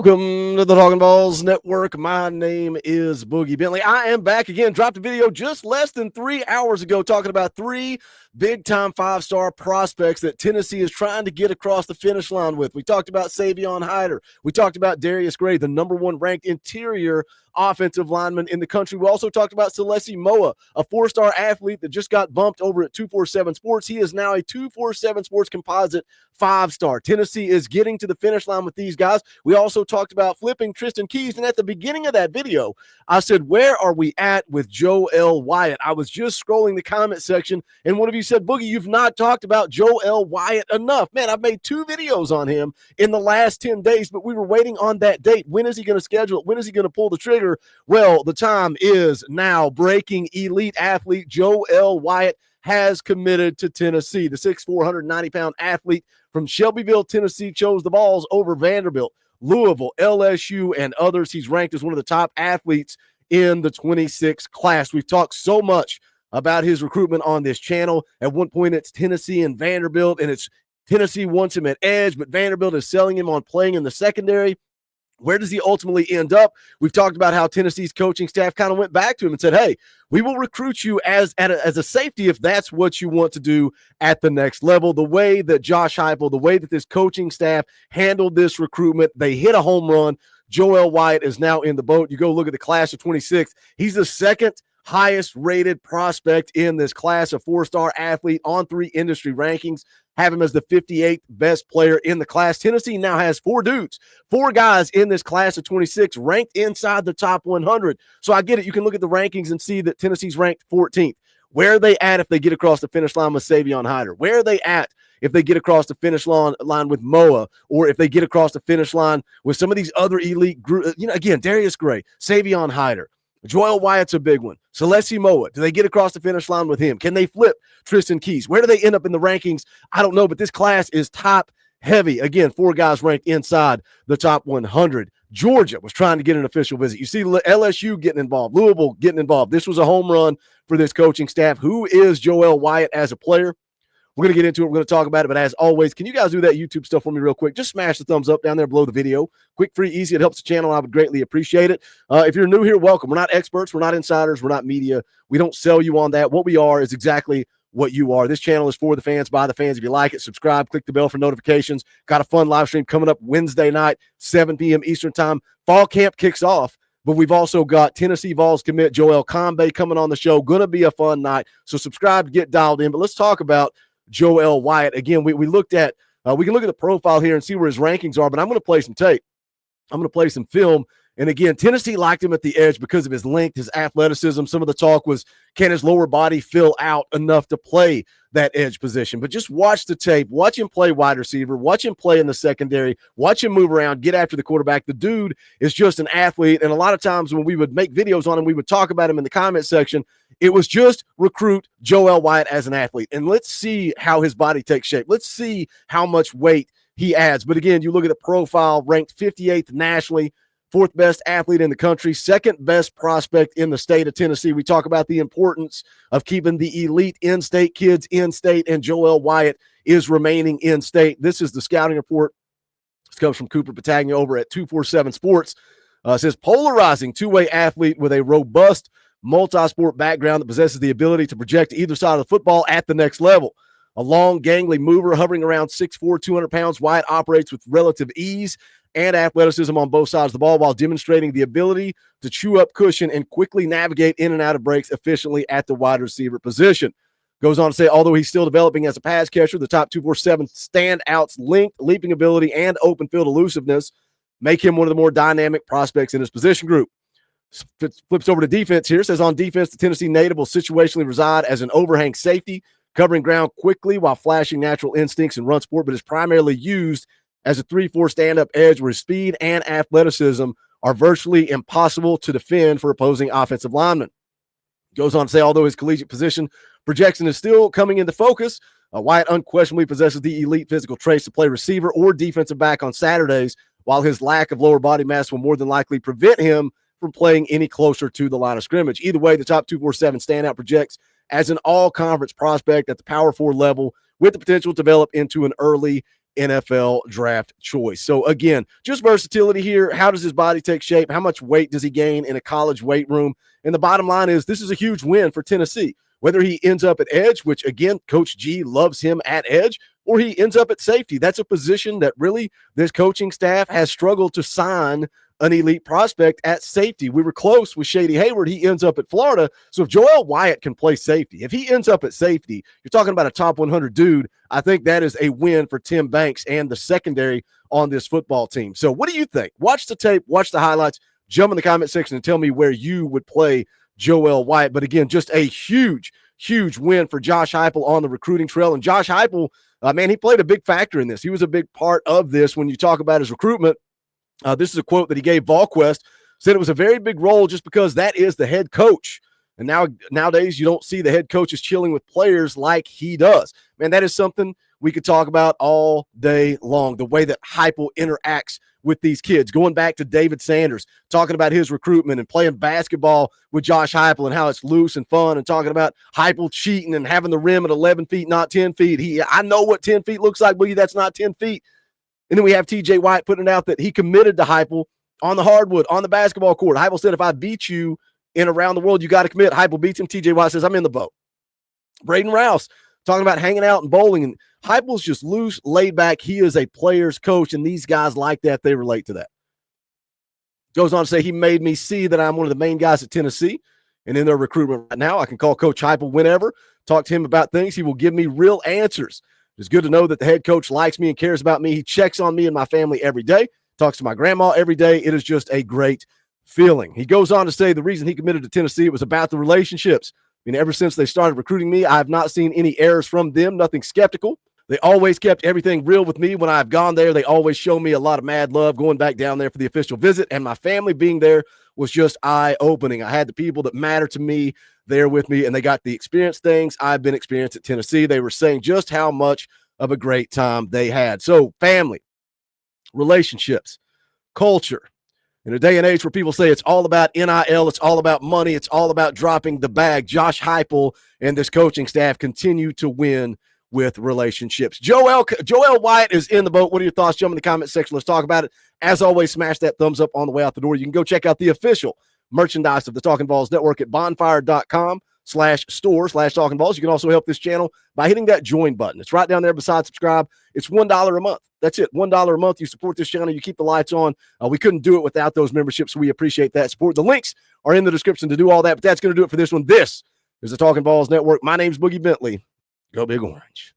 Welcome to the Talkin VAWLS Network. My name is Boogie Bentley. I am back again. Dropped a video just less than 3 hours ago talking about three big-time five-star prospects that Tennessee is trying to get across the finish line with. We talked about Savion Hyder. We talked about Darius Gray, the #1 ranked interior offensive lineman in the country. We also talked about Celeste Moa, a four-star athlete that just got bumped over at 247 Sports. He is now a 247 Sports composite five-star. Tennessee is getting to the finish line with these guys. We also talked about flipping Tristan Keys, and at the beginning of that video, I said, where are we at with Joel Wyatt? I was just scrolling the comment section, and one of you said, Boogie, you've not talked about Joel Wyatt enough. Man, I've made 2 videos on him in the last 10 days, but we were waiting on that date. When is he going to schedule it? When is he going to pull the trigger? Well, the time is now. Breaking elite athlete Joel Wyatt has committed to Tennessee. The 6'4", 190-pound athlete from Shelbyville, Tennessee, chose the Vols over Vanderbilt, Louisville, LSU, and others. He's ranked as one of the top athletes in the 26 class. We've talked so much about his recruitment on this channel. At one point, it's Tennessee and Vanderbilt, and it's Tennessee wants him at edge, but Vanderbilt is selling him on playing in the secondary. Where does he ultimately end up? We've talked about how Tennessee's coaching staff kind of went back to him and said, hey, we will recruit you as a safety if that's what you want to do at the next level. The way that Josh Heupel, the way that this coaching staff handled this recruitment, they hit a home run. Joel Wyatt is now in the boat. You go look at the class of 26. He's the second highest rated prospect in this class, a 4-star athlete on 3 industry rankings, have him as the 58th best player in the class. Tennessee now has 4 guys in this class of 26 ranked inside the top 100. So I get it. You can look at the rankings and see that Tennessee's ranked 14th. Where are they at if they get across the finish line with Savion Hyder? Where are they at if they get across the finish line with Moa, or if they get across the finish line with some of these other elite groups? Again, Darius Gray, Savion Hyder. Joel Wyatt's a big one. Celeste Moa, do they get across the finish line with him? Can they flip Tristan Keys? Where do they end up in the rankings? I don't know, but this class is top heavy. Again, 4 guys ranked inside the top 100. Georgia was trying to get an official visit. You see LSU getting involved, Louisville getting involved. This was a home run for this coaching staff. Who is Joel Wyatt as a player? We're going to get into it. We're going to talk about it. But as always, can you guys do that YouTube stuff for me real quick? Just smash the thumbs up down there below the video. Quick, free, easy. It helps the channel. I would greatly appreciate it. If you're new here, welcome. We're not experts. We're not insiders. We're not media. We don't sell you on that. What we are is exactly what you are. This channel is for the fans, by the fans. If you like it, subscribe, click the bell for notifications. Got a fun live stream coming up Wednesday night, 7 p.m. Eastern time. Fall camp kicks off. But we've also got Tennessee Vols commit Joel Combe coming on the show. Going to be a fun night. So subscribe, get dialed in. But let's talk about Joel Wyatt. Again, we looked at, we can look at the profile here and see where his rankings are, but I'm going to play some tape. I'm going to play some film. And again, Tennessee liked him at the edge because of his length, his athleticism. Some of the talk was, can his lower body fill out enough to play that edge position? But just watch the tape, watch him play wide receiver, watch him play in the secondary, watch him move around, get after the quarterback. The dude is just an athlete. And a lot of times when we would make videos on him, we would talk about him in the comment section. It was just recruit Joel Wyatt as an athlete. And let's see how his body takes shape. Let's see how much weight he adds. But again, you look at the profile, ranked 58th nationally, 4th best athlete in the country, 2nd best prospect in the state of Tennessee. We talk about the importance of keeping the elite in-state kids in-state, and Joel Wyatt is remaining in-state. This is the scouting report. This comes from Cooper Patagna over at 247 Sports. It says, polarizing two-way athlete with a robust multi-sport background that possesses the ability to project either side of the football at the next level. A long, gangly mover hovering around 6'4", 200 pounds, Wyatt operates with relative ease and athleticism on both sides of the ball while demonstrating the ability to chew up cushion and quickly navigate in and out of breaks efficiently at the wide receiver position. Goes on to say, although he's still developing as a pass catcher, the top 247 standouts length, leaping ability, and open field elusiveness make him one of the more dynamic prospects in his position group. Flips over to defense here. Says on defense, the Tennessee native will situationally reside as an overhang safety, covering ground quickly while flashing natural instincts and run support, but is primarily used as a 3-4 stand-up edge where speed and athleticism are virtually impossible to defend for opposing offensive linemen. Goes on to say, although his collegiate position projection is still coming into focus, Wyatt unquestionably possesses the elite physical traits to play receiver or defensive back on Saturdays, while his lack of lower body mass will more than likely prevent him from playing any closer to the line of scrimmage. Either way, the top 247 standout projects as an all-conference prospect at the Power 4 level with the potential to develop into an early NFL draft choice. So again, just versatility here. How does his body take shape? How much weight does he gain in a college weight room? And the bottom line is this is a huge win for Tennessee. Whether he ends up at edge, which again, Coach G loves him at edge, or he ends up at safety. That's a position that really this coaching staff has struggled to sign an elite prospect at safety. We were close with Shady Hayward. He ends up at Florida. So if Joel Wyatt can play safety, if he ends up at safety, you're talking about a top 100 dude. I think that is a win for Tim Banks and the secondary on this football team. So what do you think? Watch the tape, watch the highlights, jump in the comment section and tell me where you would play Joel Wyatt. But again, just a huge win for Josh Heupel on the recruiting trail. And Josh Heupel, man, he played a big factor in this. He was a big part of this when you talk about his recruitment. This is a quote that he gave VolQuest, said it was a very big role just because that is the head coach. And nowadays you don't see the head coaches chilling with players like he does. Man, that is something we could talk about all day long, the way that Heupel interacts with these kids. Going back to David Sanders, talking about his recruitment and playing basketball with Josh Heupel and how it's loose and fun, and talking about Heupel cheating and having the rim at 11 feet, not 10 feet. I know what 10 feet looks like, but that's not 10 feet. And then we have TJ White putting it out that he committed to Heupel on the hardwood, on the basketball court. Heupel said, if I beat you in around the world, you got to commit. Heupel beats him. TJ White says, I'm in the boat. Braden Rouse talking about hanging out and bowling. And Heupel's just loose, laid back. He is a player's coach, and these guys like that. They relate to that. Goes on to say, he made me see that I'm one of the main guys at Tennessee. And in their recruitment right now, I can call Coach Heupel whenever, talk to him about things. He will give me real answers. It's good to know that the head coach likes me and cares about me. He checks on me and my family every day, talks to my grandma every day. It is just a great feeling. He goes on to say the reason he committed to Tennessee, it was about the relationships. I mean, ever since they started recruiting me, I have not seen any errors from them, nothing skeptical. They always kept everything real with me. When I've gone there, they always show me a lot of mad love going back down there for the official visit, and my family being there was just eye-opening. I had the people that matter to me there with me, and they got the experience things I've been experienced at Tennessee. They were saying just how much of a great time they had. So family, relationships, culture. In a day and age where people say it's all about NIL, it's all about money, it's all about dropping the bag, Josh Heupel and this coaching staff continue to win with relationships. Joel Wyatt is in the boat. What are your thoughts? Jump in the comment section. Let's talk about it. As always, smash that thumbs up on the way out the door. You can go check out the official merchandise of the Talkin VAWLS Network at bonfire.com/store/Talkin VAWLS. You can also help this channel by hitting that join button. It's right down there beside subscribe. It's $1 a month. That's it. $1 a month. You support this channel. You keep the lights on. We couldn't do it without those memberships. So we appreciate that support. The links are in the description to do all that, but that's going to do it for this one. This is the Talkin VAWLS Network. My name's Boogie Bentley. Go Big Orange.